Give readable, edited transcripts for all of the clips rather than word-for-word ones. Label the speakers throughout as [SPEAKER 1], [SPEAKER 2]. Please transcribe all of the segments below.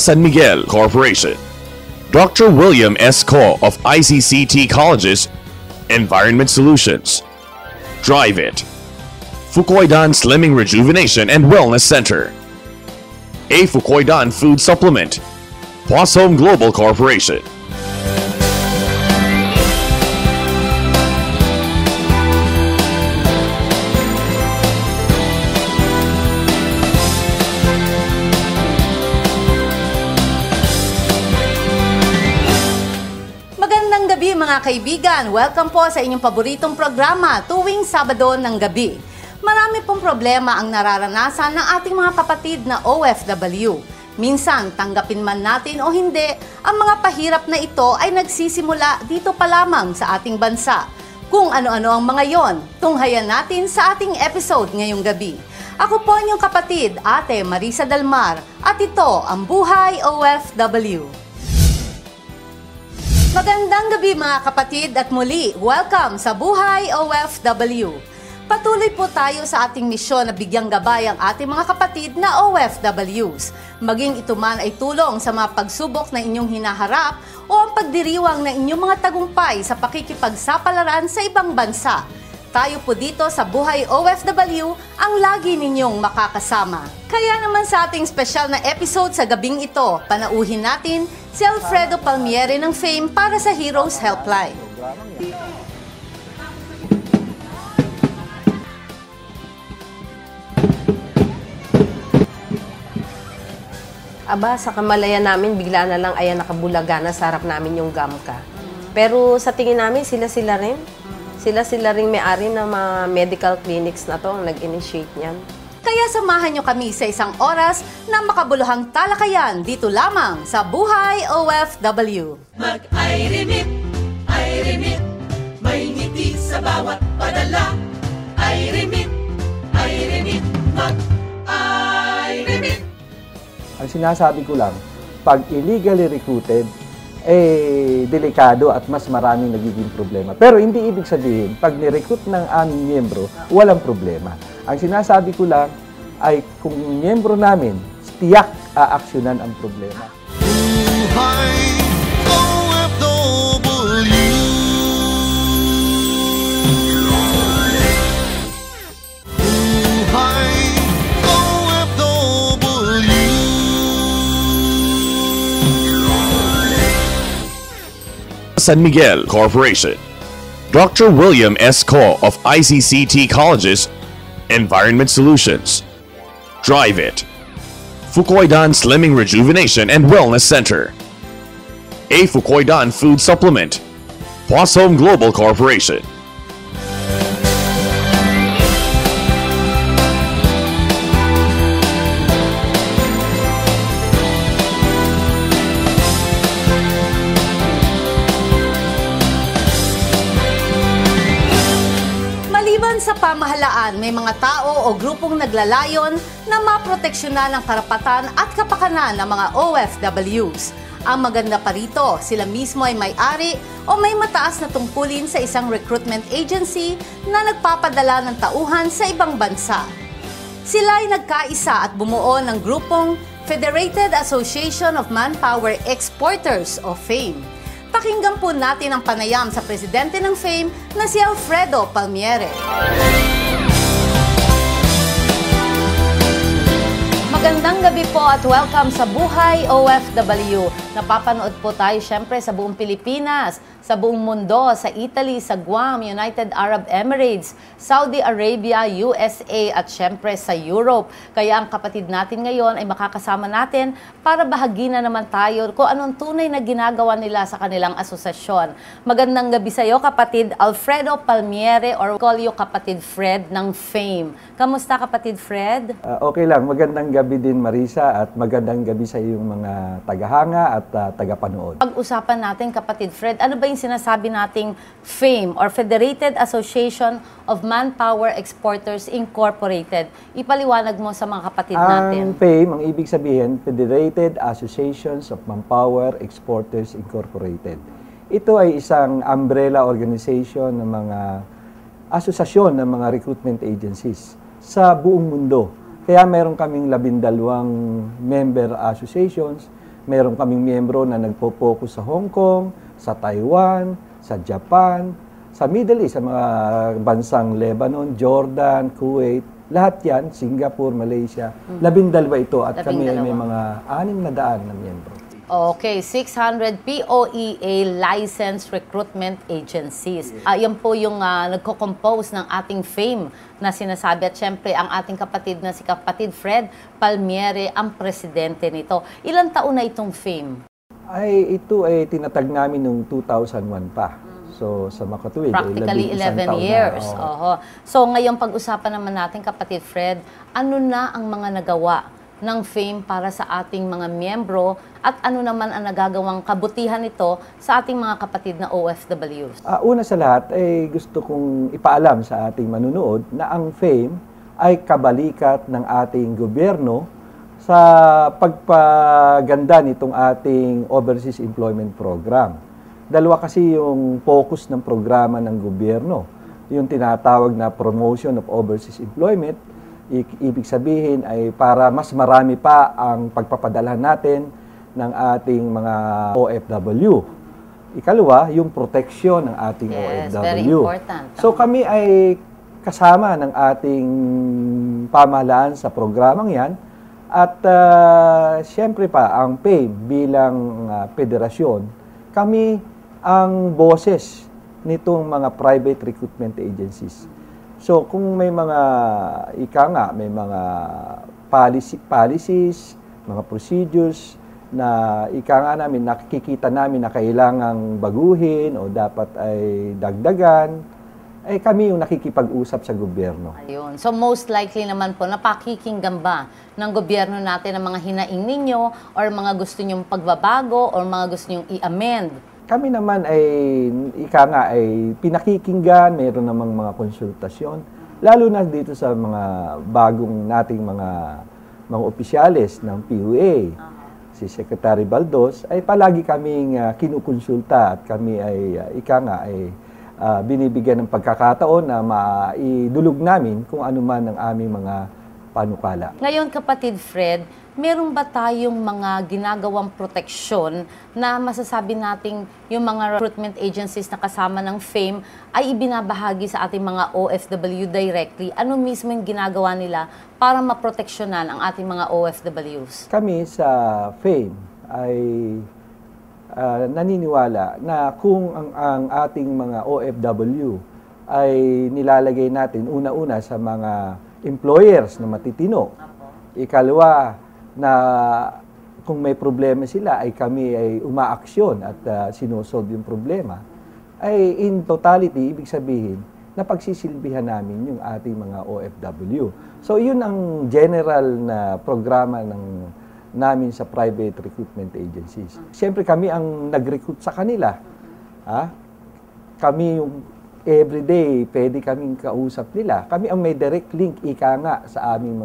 [SPEAKER 1] San Miguel Corporation. Dr. William S. Ko of ICCT Colleges, Environment Solutions. Drive It. Fukoidan Slimming Rejuvenation and Wellness Center. A Fukoidan Food Supplement. Poisson Global Corporation.
[SPEAKER 2] Mga kaibigan, welcome po sa inyong paboritong programa tuwing Sabado ng gabi. Marami pong problema ang nararanasan ng ating mga kapatid na OFW. Minsan, tanggapin man natin o hindi, ang mga pahirap na ito ay nagsisimula dito pa lamang sa ating bansa. Kung ano-ano ang mga yon, tunghayan natin sa ating episode ngayong gabi. Ako po inyong kapatid, Ate Marisa Dalmar, at ito ang Buhay OFW. Magandang gabi mga kapatid at muli, welcome sa Buhay OFW. Patuloy po tayo sa ating misyon na bigyang gabay ang ating mga kapatid na OFWs. Maging ito man ay tulong sa mga pagsubok na inyong hinaharap o ang pagdiriwang ng inyong mga tagumpay sa pakikipagsapalaran sa ibang bansa. Tayo po dito sa Buhay OFW ang lagi ninyong makakasama. Kaya naman sa ating special na episode sa gabing ito, panauhin natin si Alfredo Palmiere ng Fame para sa Heroes Helpline.
[SPEAKER 3] Aba, sa kamalayan namin, bigla na lang ayan nakabulaga na sa harap namin yung GAMCA. Pero sa tingin namin, sila-sila rin. Sila-sila rin may-ari ng mga medical clinics na to ang nag-initiate niyan.
[SPEAKER 2] Kaya samahan nyo kami sa isang oras na makabuluhang talakayan dito lamang sa Buhay OFW.
[SPEAKER 4] Mag-I-remit, may ngiti sa bawat padala. I-remit, mag-I-remit.
[SPEAKER 5] Ang sinasabi ko lang, pag illegally recruited, delikado at mas maraming nagiging problema. Pero hindi ibig sabihin, pag ni-recruit ng aming miyembro, walang problema. Ang sinasabi ko lang ay kung miyembro namin, tiyak aaksyonan ang problema.
[SPEAKER 6] Buhay OFW. Buhay OFW.
[SPEAKER 1] San Miguel Corporation. Dr. William S. Ko of ICCT Colleges, Environment Solutions. Drive It. Fukoidan Slimming Rejuvenation and Wellness Center. A Fukoidan Food Supplement. Poisson Global Corporation.
[SPEAKER 2] Sa pamahalaan, may mga tao o grupong naglalayon na maproteksyonan ang karapatan at kapakanan ng mga OFWs. Ang maganda pa rito, sila mismo ay may-ari o may mataas na tungkulin sa isang recruitment agency na nagpapadala ng tauhan sa ibang bansa. Sila ay nagkaisa at bumuo ng grupong Federated Association of Manpower Exporters o FAME. Pakinggan po natin ang panayam sa presidente ng FAME na si Alfredo Palmiere. Magandang gabi po at welcome sa Buhay OFW. Napapanood po tayo syempre sa buong Pilipinas, sa buong mundo, sa Italy, sa Guam, United Arab Emirates, Saudi Arabia, USA at syempre sa Europe. Kaya ang kapatid natin ngayon ay makakasama natin para bahagi na naman tayo kung anong tunay na ginagawa nila sa kanilang asosasyon. Magandang gabi sa iyo kapatid Alfredo Palmiere or call you kapatid Fred ng FAME. Kamusta kapatid Fred?
[SPEAKER 5] Okay lang, magandang gabi din Marisa at magandang gabi sa iyong mga tagahanga at tagapanood.
[SPEAKER 2] Pag-usapan natin kapatid Fred, ano ba yung sinasabi nating FAME or Federated Association of Manpower Exporters Incorporated? Ipaliwanag mo sa mga kapatid natin.
[SPEAKER 5] Ang FAME, ang ibig sabihin, Federated Associations of Manpower Exporters Incorporated. Ito ay isang umbrella organization ng mga asosasyon ng mga recruitment agencies sa buong mundo. Kaya meron kaming 12 member associations Meron kaming miyembro na nagpo-focus sa Hong Kong, sa Taiwan, sa Japan, sa Middle East, sa mga bansang Lebanon, Jordan, Kuwait, lahat yan, Singapore, Malaysia. 12 ito at kami ay may
[SPEAKER 2] 12.
[SPEAKER 5] mga 600 na miyembro.
[SPEAKER 2] Okay, 600 POEA licensed recruitment agencies. Yan po yung nagko-compose ng ating FAME na sinasabi. At syempre, ang ating kapatid na si kapatid Fred Palmiere ang presidente nito. Ilang taon na itong FAME?
[SPEAKER 5] Ito ay tinatag namin noong 2001 pa. So, sa makatuwid,
[SPEAKER 2] Practically 11 years. Oho. So, ngayon pag-usapan naman natin, kapatid Fred, ano na ang mga nagawa ng FAME para sa ating mga miyembro at ano naman ang nagagawang kabutihan nito sa ating mga kapatid na OFWs?
[SPEAKER 5] Una sa lahat, ay gusto kong ipaalam sa ating manunood na ang FAME ay kabalikat ng ating gobyerno sa pagpaganda nitong ating Overseas Employment Program. Dalawa kasi yung focus ng programa ng gobyerno. Yung tinatawag na Promotion of Overseas Employment, ibig sabihin ay para mas marami pa ang pagpapadalhan natin ng ating mga OFW. Ikalawa, yung proteksyon ng ating OFW.
[SPEAKER 2] Very important.
[SPEAKER 5] So kami ay kasama ng ating pamahalaan sa programang yan. At siyempre pa, ang PAME bilang federasyon, kami ang boses nitong mga private recruitment agencies. So kung may mga may mga policies, mga procedures na namin, nakikita namin na kailangang baguhin o dapat ay dagdagan, ay kami yung nakikipag-usap sa gobyerno.
[SPEAKER 2] Ayun. So most likely naman po, napakikinggan ba ng gobyerno natin ang mga hinaing ninyo or mga gusto nyong pagbabago or mga gusto nyong i-amend?
[SPEAKER 5] Kami naman ay, ay pinakikinggan, mayroon namang mga konsultasyon, lalo na dito sa mga bagong nating mga opisyales ng PUA. Si Secretary Baldos ay palagi kaming kinukonsulta at kami ay, binibigyan ng pagkakataon na maidulog namin kung ano man ang aming mga panukala.
[SPEAKER 2] Ngayon, kapatid Fred, meron ba tayong mga ginagawang proteksyon na masasabi nating yung mga recruitment agencies na kasama ng FAME ay ibinabahagi sa ating mga OFW directly? Ano mismo yung ginagawa nila para maproteksyonan ang ating mga OFWs?
[SPEAKER 5] Kami sa FAME ay naniniwala na kung ang ating mga OFW ay nilalagay natin una-una sa mga employers na matitino. Ikalawa, na kung may problema sila ay kami ay umaaksyon at sinusolve yung problema, ay in totality, ibig sabihin, na pagsisilbihan namin yung ating mga OFW. So yun ang general na programa namin sa private recruitment agencies. Siyempre kami ang nag-recruit sa kanila. Kami yung everyday, pwede kaming kausap nila. Kami ang may direct link, sa aming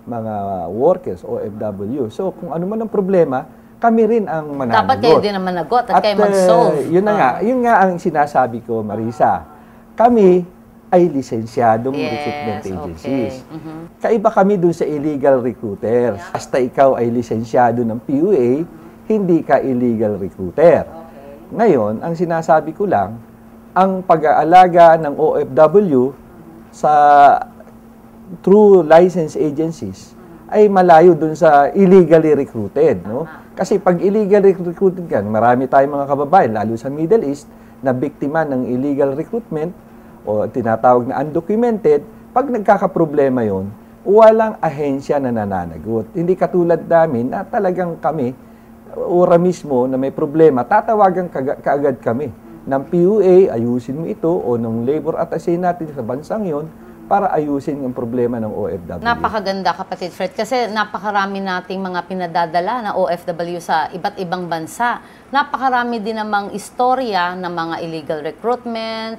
[SPEAKER 5] mga workers, OFW. So, kung ano man ang problema, kami rin ang mananagot.
[SPEAKER 2] Dapat kayo din ang managot at kayo mag-solve.
[SPEAKER 5] Yun nga ang sinasabi ko, Marisa. Kami ay lisensyadong recruitment agencies.
[SPEAKER 2] Okay.
[SPEAKER 5] Kaiba kami dun sa illegal recruiters. Basta ikaw ay lisensyado ng PUA, hindi ka illegal recruiter. Ngayon, ang sinasabi ko lang, ang pag-aalaga ng OFW through license agencies ay malayo dun sa illegally recruited, no? Kasi pag illegally recruited ka, marami tayong mga kababayan, lalo sa Middle East, na biktima ng illegal recruitment o tinatawag na undocumented. Pag nagkakaproblema yon, walang ahensya na nananagot. Hindi katulad namin na talagang kami, ora mismo na may problema, tatawagan kaagad kami ng PUA, ayusin mo ito, o ng labor attaché natin sa bansang yon para ayusin ang problema ng OFW.
[SPEAKER 2] Napakaganda, kapatid Fred, kasi napakarami nating mga pinadadala na OFW sa iba't ibang bansa. Napakarami din namang istorya ng mga illegal recruitment,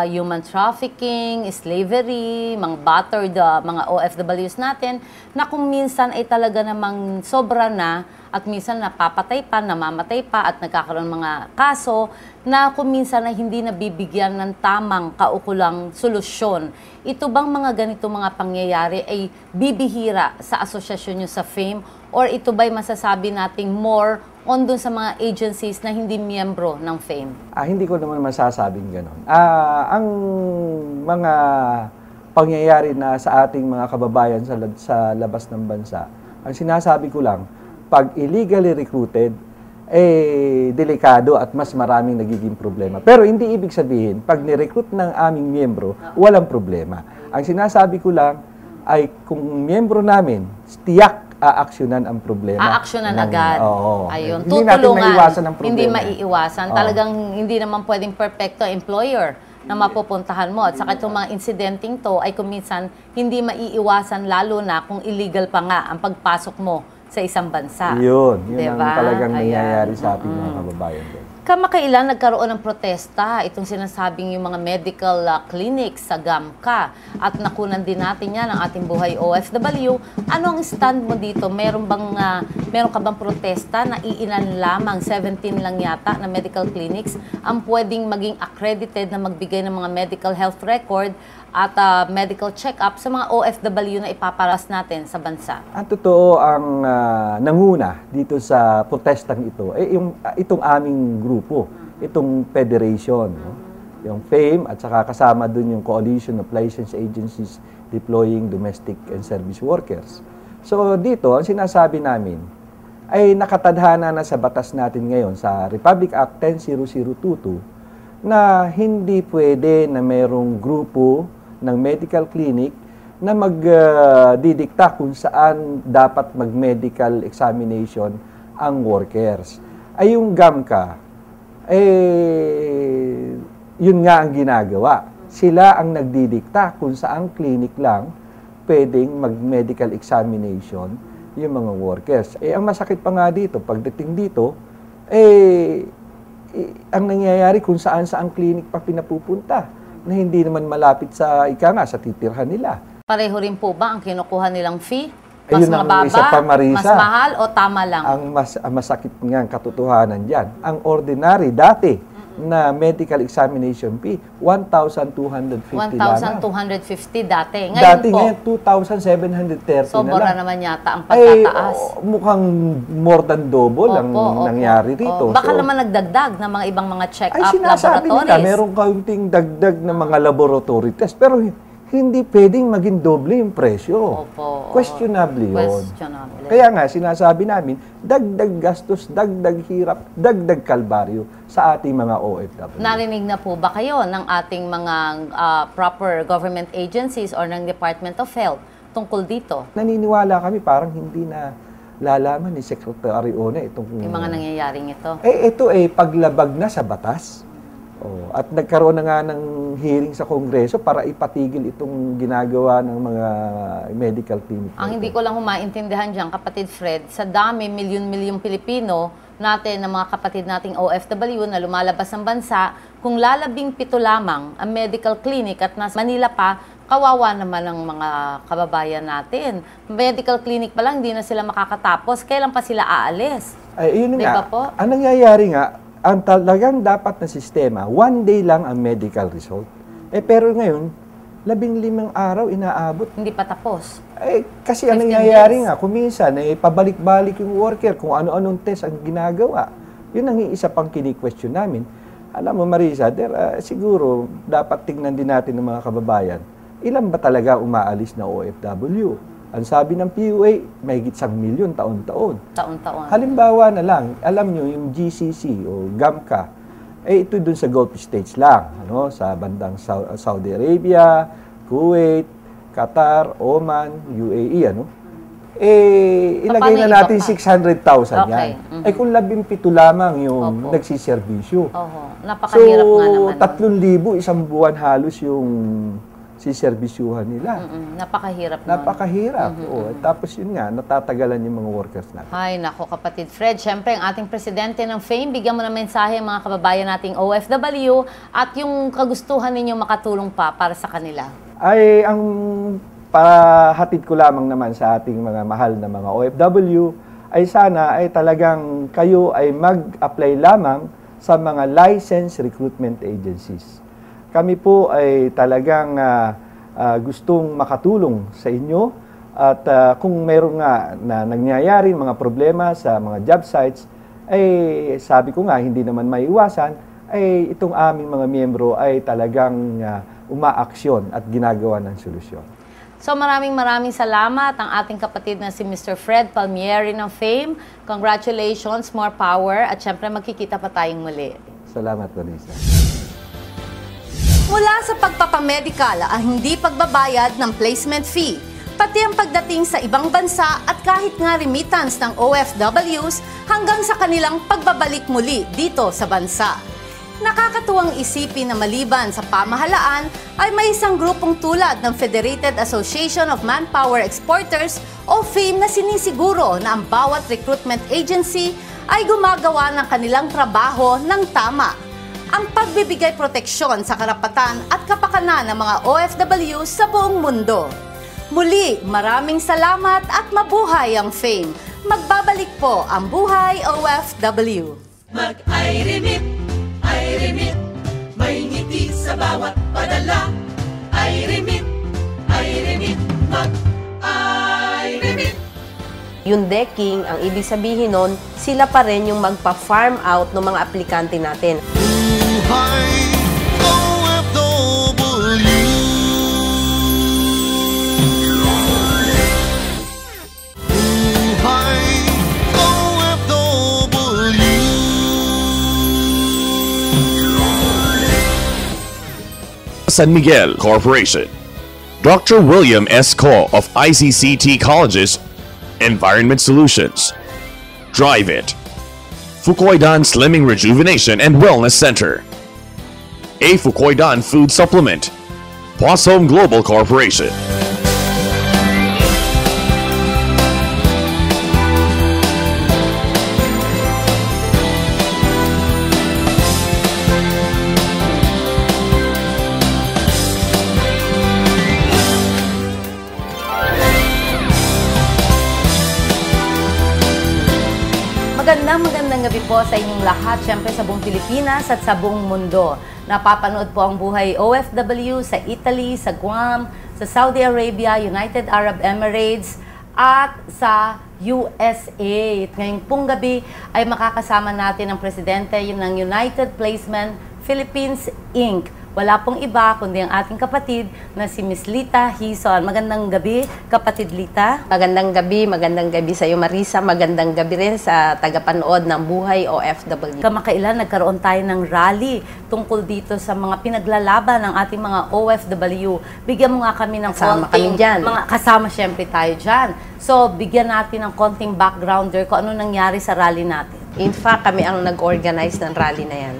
[SPEAKER 2] human trafficking, slavery, mga battered mga OFWs natin, na kung minsan ay talaga namang sobra na at minsan napapatay pa, namamatay pa at nagkakaroon ng mga kaso na kung minsan ay hindi nabibigyan ng tamang kaukulang solusyon. Ito bang mga ganito mga pangyayari ay bibihira sa asosasyon nyo sa FAME or ito ba'y masasabi nating more on dun sa mga agencies na hindi miyembro ng FAME?
[SPEAKER 5] Hindi ko naman masasabing gano'n. Ang mga pangyayari na sa ating mga kababayan sa labas ng bansa, ang sinasabi ko lang, pag illegally recruited, delikado at mas maraming nagiging problema. Pero hindi ibig sabihin, pag ni-recruit ng aming miyembro, walang problema. Ang sinasabi ko lang ay kung miyembro namin, tiyak aaksyonan ang problema.
[SPEAKER 2] Aaksyonan agad.
[SPEAKER 5] Oo.
[SPEAKER 2] Ayun.
[SPEAKER 5] Hindi natin
[SPEAKER 2] Tutulungan.
[SPEAKER 5] maiwasan ang problema.
[SPEAKER 2] Hindi maiiwasan.
[SPEAKER 5] Oo.
[SPEAKER 2] Talagang hindi naman pwedeng perfecto employer na mapupuntahan mo. At saka itong mga incidenting to ay kuminsan hindi maiiwasan lalo na kung illegal pa nga ang pagpasok mo sa isang bansa.
[SPEAKER 5] Yun
[SPEAKER 2] Diba?
[SPEAKER 5] ang talagang
[SPEAKER 2] Ayan.
[SPEAKER 5] nangyayari sa ating mga kababayan doon.
[SPEAKER 2] Kamakailan nagkaroon ng protesta itong sinasabing yung mga medical clinics sa GAMCA at nakunan din natin yan ang ating buhay OFW. Ano ang stand mo dito? Meron ka bang protesta na iilan lamang 17 lang yata na medical clinics ang pwedeng maging accredited na magbigay ng mga medical health record at medical check-up sa mga OFW na ipaparas natin sa bansa?
[SPEAKER 5] Ang totoo, ang nanguna dito sa protestang ito, itong aming grupo, itong federation, no? Yung FAME at saka kasama dun yung Coalition of Licensed Agencies Deploying Domestic and Service Workers. So dito, ang sinasabi namin ay nakatadhana na sa batas natin ngayon sa Republic Act 10.0022 na hindi pwede na mayroong grupo ng medical clinic na magdidikta kung saan dapat mag-medical examination ang workers. Ay yung GAMCA, yun nga ang ginagawa. Sila ang nagdidikta kung saan clinic lang pwedeng mag-medical examination yung mga workers. Ang masakit pa nga dito, pagdating dito, ang nangyayari kung saan-saan clinic pa pinapupunta na hindi naman malapit sa sa titirhan nila.
[SPEAKER 2] Pareho rin po ba ang kinukuha nilang fee? Mas
[SPEAKER 5] Ayun ang
[SPEAKER 2] mababa,
[SPEAKER 5] isa pa, Marisa.
[SPEAKER 2] mas mahal o tama lang?
[SPEAKER 5] Ang masakit nga ang katotohanan dyan, ang ordinary dati na medical examination fee, 1,250 lamang.
[SPEAKER 2] 1,250 dati. Ngayon
[SPEAKER 5] Dati
[SPEAKER 2] po,
[SPEAKER 5] ngayon, 2,730 na
[SPEAKER 2] sobra
[SPEAKER 5] lang.
[SPEAKER 2] naman yata ang pagtataas.
[SPEAKER 5] Mukhang more than double ang
[SPEAKER 2] Opo.
[SPEAKER 5] nangyari rito.
[SPEAKER 2] Baka
[SPEAKER 5] So,
[SPEAKER 2] naman nagdagdag ng mga ibang mga
[SPEAKER 5] ay
[SPEAKER 2] check-up
[SPEAKER 5] sinasabi nila,
[SPEAKER 2] laboratories.
[SPEAKER 5] merong kaunting dagdag na mga laboratory test, pero hindi pwedeng maging doble yung presyo.
[SPEAKER 2] Opo.
[SPEAKER 5] Questionable yun.
[SPEAKER 2] Questionable.
[SPEAKER 5] Kaya nga, sinasabi namin, dagdag gastos, dagdag hirap, dagdag kalbaryo sa ating mga OFW.
[SPEAKER 2] Narinig na po ba kayo ng ating mga proper government agencies or ng Department of Health tungkol dito?
[SPEAKER 5] Naniniwala kami, parang hindi na lalaman ni Secretary Ona itong...
[SPEAKER 2] Yung mga nangyayaring ito?
[SPEAKER 5] Ito paglabag na sa batas. At nagkaroon na nga ng hearing sa Kongreso para ipatigil itong ginagawa ng mga medical clinic.
[SPEAKER 2] Ang hindi ko lang humaintindihan dyan, kapatid Fred, sa dami, milyon-milyong Pilipino natin, ng mga kapatid nating OFW na lumalabas ng bansa, kung lalabing 7 lamang ang medical clinic at nasa Manila pa, kawawa naman ang mga kababayan natin. Medical clinic pa lang, hindi na sila makakatapos. Kailan pa sila aalis?
[SPEAKER 5] Yun
[SPEAKER 2] Diba
[SPEAKER 5] nga,
[SPEAKER 2] po?
[SPEAKER 5] ang nangyayari nga, ang talagang dapat na sistema, 1 day lang ang medical result. Pero ngayon, 15 araw inaabot.
[SPEAKER 2] Hindi pa tapos.
[SPEAKER 5] Kasi ang
[SPEAKER 2] 15
[SPEAKER 5] nangyayari
[SPEAKER 2] days.
[SPEAKER 5] nga, kuminsan, pabalik-balik yung worker kung ano-anong test ang ginagawa. Yun ang isa pang kini-question namin. Alam mo, Marisa, siguro dapat tingnan din natin ng mga kababayan, ilan ba talaga umaalis na OFW? Ang sabi ng PUA, mahigit 1 milyon taon-taon.
[SPEAKER 2] Taon-taon.
[SPEAKER 5] Halimbawa na lang, alam nyo, yung GCC o GAMCA, ito dun sa Gulf States lang, sa bandang Saudi Arabia, Kuwait, Qatar, Oman, UAE, ilagay
[SPEAKER 2] Paano
[SPEAKER 5] na natin
[SPEAKER 2] iba pa?
[SPEAKER 5] 600,000 yan.
[SPEAKER 2] Okay.
[SPEAKER 5] Kung 17 lamang yung
[SPEAKER 2] Opo.
[SPEAKER 5] nagsiservisyo.
[SPEAKER 2] Oho, napakahirap nga naman.
[SPEAKER 5] 3,000 isang buwan halos yung siservisyuhan nila.
[SPEAKER 2] Napakahirap nun.
[SPEAKER 5] Napakahirap. Tapos yun nga, natatagalan yung mga workers natin.
[SPEAKER 2] Ay, nako kapatid Fred. Siyempre, ang ating presidente ng FAME, bigyan mo ng mensahe ang mga kababayan nating OFW at yung kagustuhan ninyo makatulong pa para sa kanila.
[SPEAKER 5] Ay, ang pahatid ko lamang naman sa ating mga mahal na mga OFW ay sana ay talagang kayo ay mag-apply lamang sa mga licensed recruitment agencies. Kami po ay talagang gustong makatulong sa inyo at kung mayroon nga na nangyayari mga problema sa mga job sites, ay sabi ko nga hindi naman maiwasan, ay itong aming mga miyembro ay talagang umaaksyon at ginagawa ng solusyon.
[SPEAKER 2] So maraming salamat ang ating kapatid na si Mr. Fred Palmieri ng Fame. Congratulations, more power, at syempre magkikita pa tayong muli.
[SPEAKER 5] Salamat, Vanessa.
[SPEAKER 2] Mula sa pagpapamedical ang hindi pagbabayad ng placement fee, pati ang pagdating sa ibang bansa at kahit nga remittance ng OFWs hanggang sa kanilang pagbabalik muli dito sa bansa. Nakakatuwang isipin na maliban sa pamahalaan ay may isang grupong tulad ng Federated Association of Manpower Exporters o FAME na sinisiguro na ang bawat recruitment agency ay gumagawa ng kanilang trabaho ng tama. Ang pagbibigay proteksyon sa karapatan at kapakanan ng mga OFW sa buong mundo. Muli, maraming salamat at mabuhay ang FAME. Magbabalik po ang Buhay OFW.
[SPEAKER 4] Mag-I-remit, I-remit, may ngiti sa bawat padala. I-remit, mag-I-remit.
[SPEAKER 3] Yung decking, ang ibig sabihin nun, sila pa rin yung magpa-farm out ng mga aplikante natin.
[SPEAKER 6] Buhay OFW. Buhay OFW.
[SPEAKER 1] San Miguel Corporation. Dr. William S. Ko of ICCT Colleges, Environment Solutions. Drive It. Fukoidan Slimming Rejuvenation and Wellness Center. A Fukoidan Food Supplement. Poisson Global Corporation.
[SPEAKER 2] Magandang gabi po sa inyong lahat, syempre sa buong Pilipinas at sa buong mundo. Napapanood po ang Buhay OFW sa Italy, sa Guam, sa Saudi Arabia, United Arab Emirates at sa USA. Ngayong pong gabi ay makakasama natin ang presidente ng United Placement Philippines Inc. Wala pong iba kundi ang ating kapatid na si Miss Lita Hison. Magandang gabi, kapatid Lita.
[SPEAKER 3] Magandang gabi sa iyo, Marisa. Magandang gabi rin sa tagapanood ng Buhay OFW.
[SPEAKER 2] Kamakailan nagkaroon tayo ng rally tungkol dito sa mga pinaglalaban ng ating mga OFW. Bigyan mo nga kami ng
[SPEAKER 3] Kasama
[SPEAKER 2] konting,
[SPEAKER 3] kami dyan.
[SPEAKER 2] kasama syempre tayo dyan. So, bigyan natin ng konting backgrounder kung ano nangyari sa rally natin.
[SPEAKER 3] In fact, kami ang nag-organize ng rally na yan.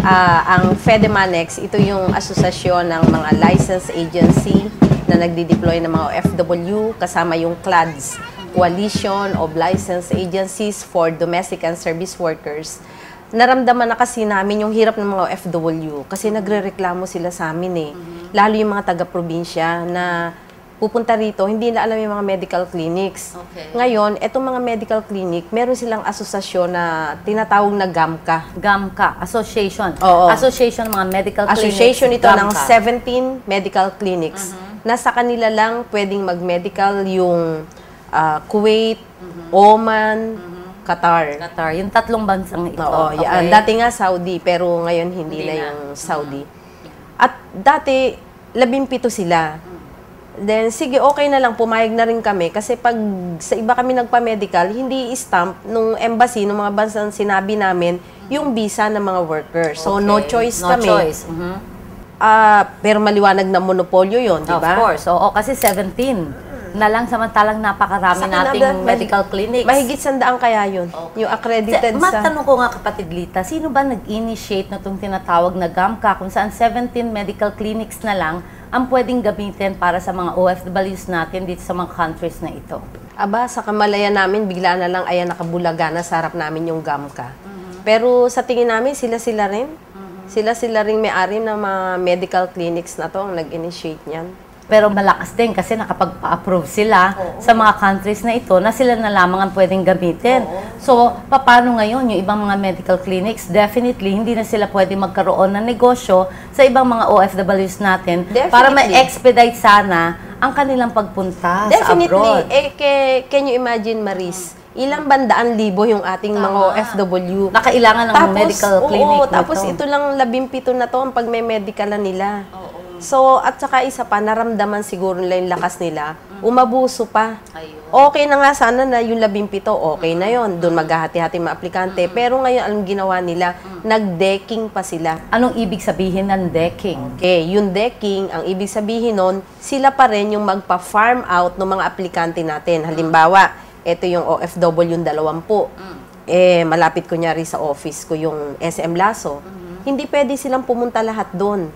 [SPEAKER 3] Ang FEDEMANEX, ito yung asosasyon ng mga license agency na nagdi-deploy ng mga OFW, kasama yung CLADS, Coalition of License Agencies for Domestic and Service Workers. Naramdaman na kasi namin yung hirap ng mga OFW kasi nagre-reklamo sila sa amin Lalo yung mga taga-probinsya na pupunta rito, hindi na alam yung mga medical clinics.
[SPEAKER 2] Okay.
[SPEAKER 3] Ngayon, etong mga medical clinic, meron silang asosasyon na tinatawag na GAMCA.
[SPEAKER 2] GAMCA, Association.
[SPEAKER 3] Oo.
[SPEAKER 2] Association ng mga medical clinics.
[SPEAKER 3] Association ito ng
[SPEAKER 2] GAMCA.
[SPEAKER 3] 17 medical clinics. Nasa kanila lang pwedeng mag-medical yung Kuwait, Oman, Qatar.
[SPEAKER 2] Qatar, yung tatlong bansang ito.
[SPEAKER 3] Oo, yan. Dati nga Saudi, pero ngayon hindi na yung Saudi. At dati, 17 sila. Then, sige, okay na lang, pumayag na rin kami. Kasi pag sa iba kami nagpa-medical, hindi i-stamp nung embassy, nung mga bansang sinabi namin, yung visa ng mga workers. So, no choice kami.
[SPEAKER 2] No choice.
[SPEAKER 3] Pero maliwanag na monopolyo yon, di ba?
[SPEAKER 2] Of course. Oo, kasi 17 na lang samantalang napakarami nating medical clinics.
[SPEAKER 3] Mahigit 100 kaya yun. Okay. Yung accredited sa...
[SPEAKER 2] Matanong ko nga, kapatid Lita, sino ba nag-initiate na itong tinatawag na GAMCA kung saan 17 medical clinics na lang ang pwedeng gamitin para sa mga OFWs natin dito sa mga countries na ito?
[SPEAKER 3] Aba, sa kamalayan namin, bigla na lang ayan nakabulaga na sa harap namin yung GAMCA. Pero sa tingin namin, sila-sila rin. Sila-sila rin may-ari ng mga medical clinics na to ang nag-initiate niyan.
[SPEAKER 2] Pero malakas din kasi nakapag-approve sila sa mga countries na ito na sila na lamang ang pwedeng gamitin. So, paano ngayon yung ibang mga medical clinics? Definitely, hindi na sila pwedeng magkaroon ng negosyo sa ibang mga OFWs natin para ma-expedite sana ang kanilang pagpunta sa abroad.
[SPEAKER 3] Definitely. Can you imagine, Maris? Ilang bandaan libo yung ating mga OFW.
[SPEAKER 2] Nakailangan ng medical clinic.
[SPEAKER 3] Tapos ito lang 17 na to ang pagme-medicalan nila. So, at saka isa pa, naramdaman siguro nila yung lakas nila, umabuso pa. Okay na nga sana na yung 17, okay na yon, doon maghahati-hati mga aplikante. Pero ngayon, anong ginawa nila? Nag-decking pa sila.
[SPEAKER 2] Anong ibig sabihin ng decking?
[SPEAKER 3] Okay, yung decking, ang ibig sabihin nun, sila pa rin yung magpa-farm out ng mga aplikante natin. Halimbawa, ito yung OFW yung 20. Malapit kunyari sa office ko yung SM Laso. Hindi pwede silang pumunta lahat doon.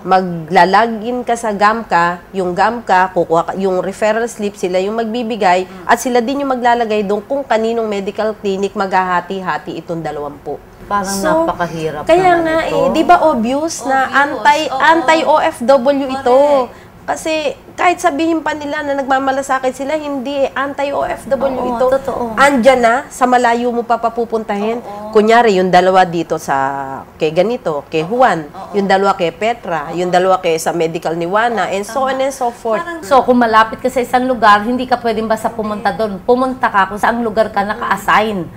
[SPEAKER 3] Maglalagin ka sa GAMCA, yung GAMCA, kukuha yung referral slip, sila yung magbibigay, at sila din yung maglalagay doon kung kaninong medical clinic maghahati-hati itong 20.
[SPEAKER 2] Parang napakahirap
[SPEAKER 3] kaya
[SPEAKER 2] naman
[SPEAKER 3] nga
[SPEAKER 2] ito.
[SPEAKER 3] di ba obvious na anti-OFW ito? Kasi kahit sabihin pa nila na nagmamalasakit sila, hindi anti-OFW ito.
[SPEAKER 2] Totoo.
[SPEAKER 3] Andyan na, sa malayo mo pa papupuntahin. Kunyari, yung 2 dito sa kay ganito, kay Juan, yung 2 kay Petra, yung 2 kay sa medical ni Juana, and so on and so forth.
[SPEAKER 2] So, kung malapit ka sa isang lugar, hindi ka pwedeng basta pumunta doon. Pumunta ka kung saang lugar ka naka-assign.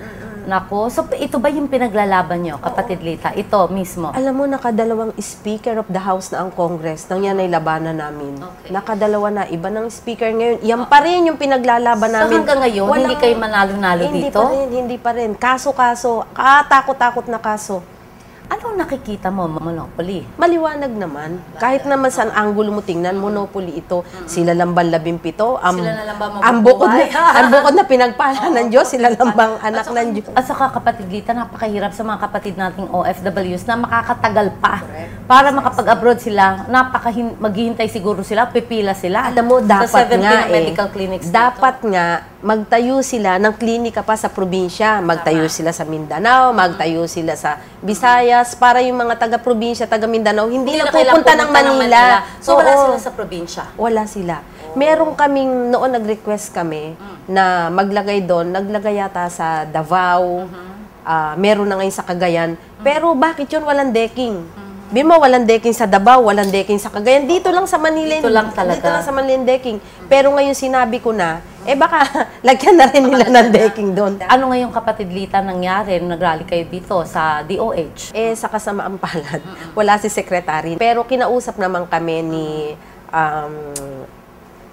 [SPEAKER 2] Nako, so ito ba yung pinaglalaban nyo, kapatid Lita? Ito mismo.
[SPEAKER 3] Alam mo, nakadalawang Speaker of the House na ang Congress nang yan ay labanan namin. Nakadalawa na. Iba ng Speaker ngayon. Yan pa rin yung pinaglalaban namin.
[SPEAKER 2] So hanggang ngayon, hindi kayo manalo-nalo dito?
[SPEAKER 3] Hindi pa rin. Kaso-kaso. Katakot-takot na kaso.
[SPEAKER 2] Anong nakikita mo, Monopoly?
[SPEAKER 3] Maliwanag naman. Kahit naman saan angulo mo tingnan, Monopoly ito. Sila lang ba 17?
[SPEAKER 2] Sila na lang ba
[SPEAKER 3] ang bukod na pinagpala ng Diyos, sila lang bang anak ng Diyos.
[SPEAKER 2] At saka, kapatid Lita, napakahirap sa mga kapatid nating OFWs na makakatagal pa. Para makapag-abroad sila, maghihintay siguro sila, pipila sila.
[SPEAKER 3] Alam mo, dapat nga
[SPEAKER 2] medical clinics
[SPEAKER 3] dapat nga magtayo sila ng klinika pa sa probinsya. Magtayo sila sa Mindanao, magtayo sila sa Visayas, para yung mga taga-probinsya, taga-Mindanao, hindi na pupunta ng Manila.
[SPEAKER 2] So, wala sila sa probinsya?
[SPEAKER 3] Wala sila. Meron kaming, noon nag-request kami na maglagay doon, naglagay yata sa Davao, meron na ngayon sa Cagayan, pero bakit yun walang decking? Bimo, walang decking sa Davao, walang decking sa Cagayan. Dito lang sa Manila.
[SPEAKER 2] Dito lang talaga.
[SPEAKER 3] Dito lang sa Manila decking. Pero ngayon sinabi ko na, baka lagyan na rin nila ng decking doon.
[SPEAKER 2] Ano ngayong kapatid Lita nangyari nung nag-rally kayo dito sa DOH?
[SPEAKER 3] Sa kasamaang palad, wala si Secretary. Pero kinausap naman kami ni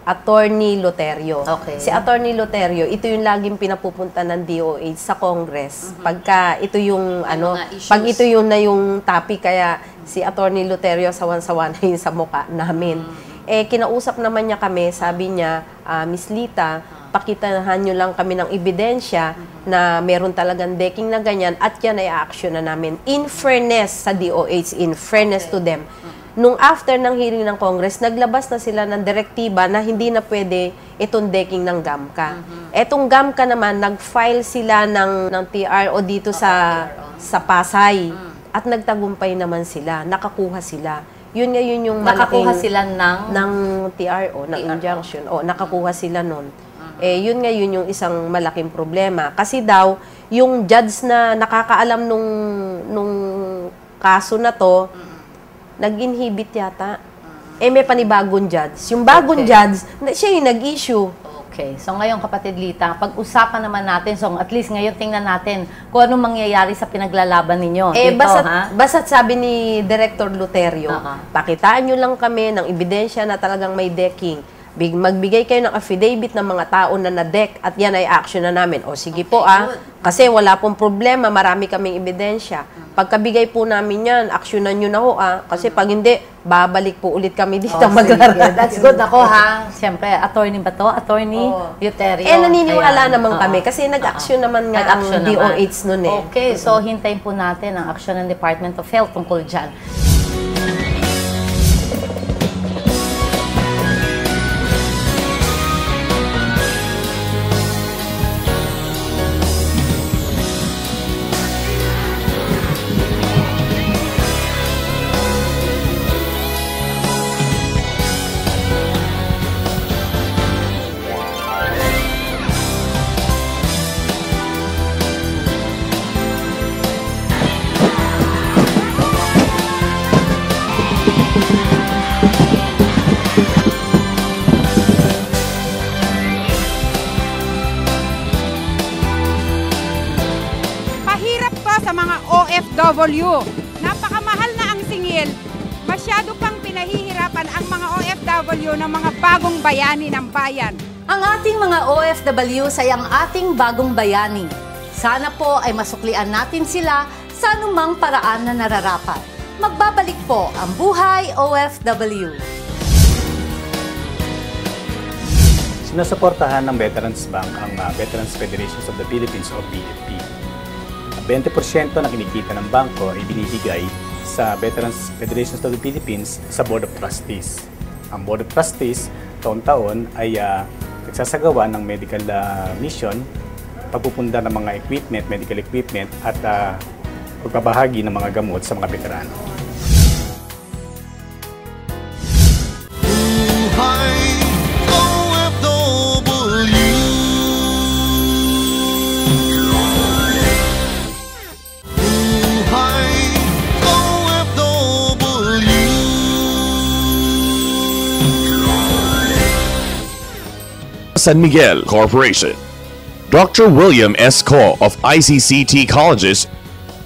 [SPEAKER 3] Attorney Loterio.
[SPEAKER 2] Okay.
[SPEAKER 3] Si Attorney Loterio, ito yung laging pinapupunta ng DOH sa Congress. Pagka ito yung pag ito yung na yung topic, kaya si Attorney Loterio sawan-sawa na yun sa mukha namin. Kinausap naman niya kami, sabi niya, Miss Lita, pakitahan nyo lang kami ng ebidensya na meron talagang decking na ganyan at yan ay action na namin. In fairness sa DOH, in fairness to them. Nung after ng hearing ng Congress, naglabas na sila ng direktiba na hindi na pwede itong decking ng GAMCA. Etong GAMCA naman, nag-file sila ng TRO dito sa Pasay. At nagtagumpay naman sila, nakakuha sila. Yun yung
[SPEAKER 2] nakakuha sila
[SPEAKER 3] ng TRO, ng injunction. Nakakuha sila nun. Yun yung isang malaking problema. Kasi daw, yung judge na nakakaalam nung kaso na to, nag-inhibit yata. May panibagong judge. Yung bagong judge, siya yung nag-issue.
[SPEAKER 2] Okay. So ngayon, kapatid Lita, pag-usapan naman natin, so at least ngayon tingnan natin kung anong mangyayari sa pinaglalaban ninyo.
[SPEAKER 3] Basta't sabi ni Director Loterio, pakitaan nyo lang kami ng ebidensya na talagang may decking. Magbigay kayo ng affidavit ng mga tao na na-deck at yan ay action na namin. O sige po kasi wala pong problema, marami kaming ebidensya. Pagkabigay po namin yan, aksyonan nyo na ho kasi pag hindi, babalik po ulit kami dito maglaro.
[SPEAKER 2] That's good ako Siyempre, attorney ba to? Attorney Loterio.
[SPEAKER 3] Naniniwala naman kami kasi nag-action naman nga ang DOH nun
[SPEAKER 2] Okay, so hintayin po natin ang action ng Department of Health tungkol dyan.
[SPEAKER 7] OFW. Napakamahal na ang singil. Masyado pang pinahihirapan ang mga OFW ng mga bagong bayani ng bayan.
[SPEAKER 2] Ang ating mga OFWs ay ang ating bagong bayani. Sana po ay masuklian natin sila sa anumang paraan na nararapat. Magbabalik po ang Buhay OFW.
[SPEAKER 8] Sinusuportahan ng Veterans Bank ang Veterans Federations of the Philippines o BFP. 20% na kinikita ng bangko ay binibigay sa Veterans Federations of the Philippines sa Board of Trustees. Ang Board of Trustees, taon-taon ay nagsasagawa ng medical mission, pagpupunda ng mga equipment, medical equipment at pagbabahagi ng mga gamot sa mga veterano.
[SPEAKER 6] Buhay OFW. Buhay OFW.
[SPEAKER 1] San Miguel Corporation. Dr. William S. Ko of ICCT Colleges,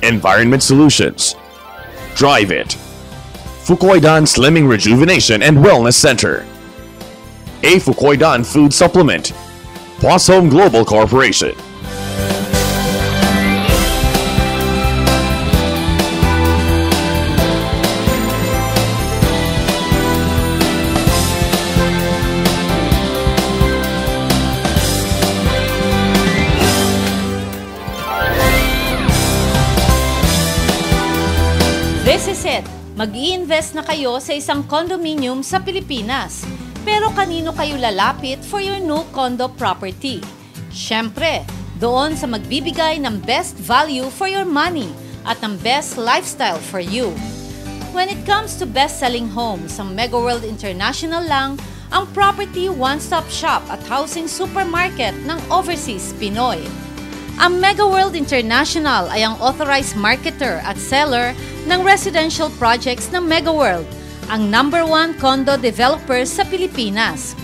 [SPEAKER 1] Environment Solutions. Drive It. Fukoidan Slimming Rejuvenation and Wellness Center. A Fukoidan Food Supplement. Poisson Global Corporation.
[SPEAKER 2] This is it. Mag-i-invest na kayo sa isang condominium sa Pilipinas. Pero kanino kayo lalapit for your new condo property? Siyempre, doon sa magbibigay ng best value for your money at ng best lifestyle for you. When it comes to best-selling homes, ang Megaworld International lang ang property one-stop shop at housing supermarket ng Overseas Pinoy. Ang Megaworld International ay ang authorized marketer at seller ng residential projects ng Megaworld, ang #1 condo developer sa Pilipinas.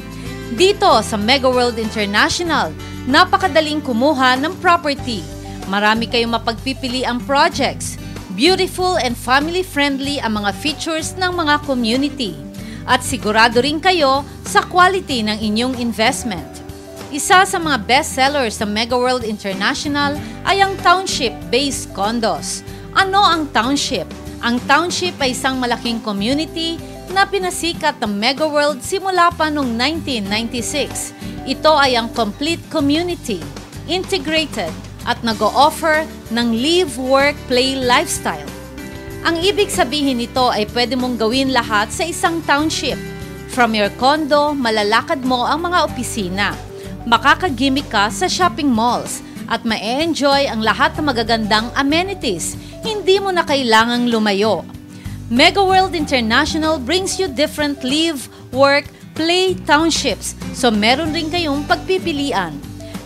[SPEAKER 2] Dito sa Megaworld International, napakadaling kumuha ng property. Marami kayong mapagpipili ang projects. Beautiful and family-friendly ang mga features ng mga community. At sigurado rin kayo sa quality ng inyong investment. Isa sa mga best sellers sa Megaworld International ay ang township-based condos. Ano ang township? Ang township ay isang malaking community na pinasikat ng Megaworld simula pa noong 1996. Ito ay ang complete community, integrated, at nag-o-offer ng live, work, play lifestyle. Ang ibig sabihin nito ay pwede mong gawin lahat sa isang township. From your condo, malalakad mo ang mga opisina. Makakagimik ka sa shopping malls at ma-enjoy ang lahat ng magagandang amenities. Hindi mo na kailangang lumayo. Megaworld International brings you different live, work, play townships. So meron rin kayong pagpipilian.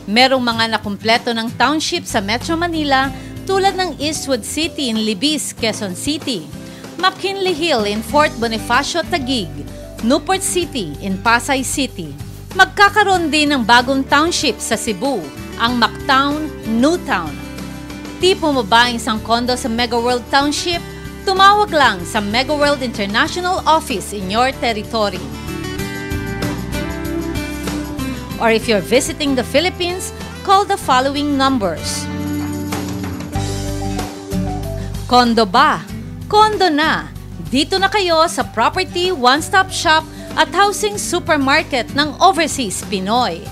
[SPEAKER 2] Merong mga nakumpleto ng township sa Metro Manila tulad ng Eastwood City in Libis, Quezon City, McKinley Hill in Fort Bonifacio, Taguig, Newport City in Pasay City. Magkakaroon din ng bagong township sa Cebu, ang Mactown, Newtown. Tipo mo ba ang isang condo sa Megaworld Township? Tumawag lang sa Megaworld International Office in your territory. Or if you're visiting the Philippines, call the following numbers. Condo ba? Condo na! Dito na kayo sa Property One-Stop Shop at Housing Supermarket ng Overseas Pinoy.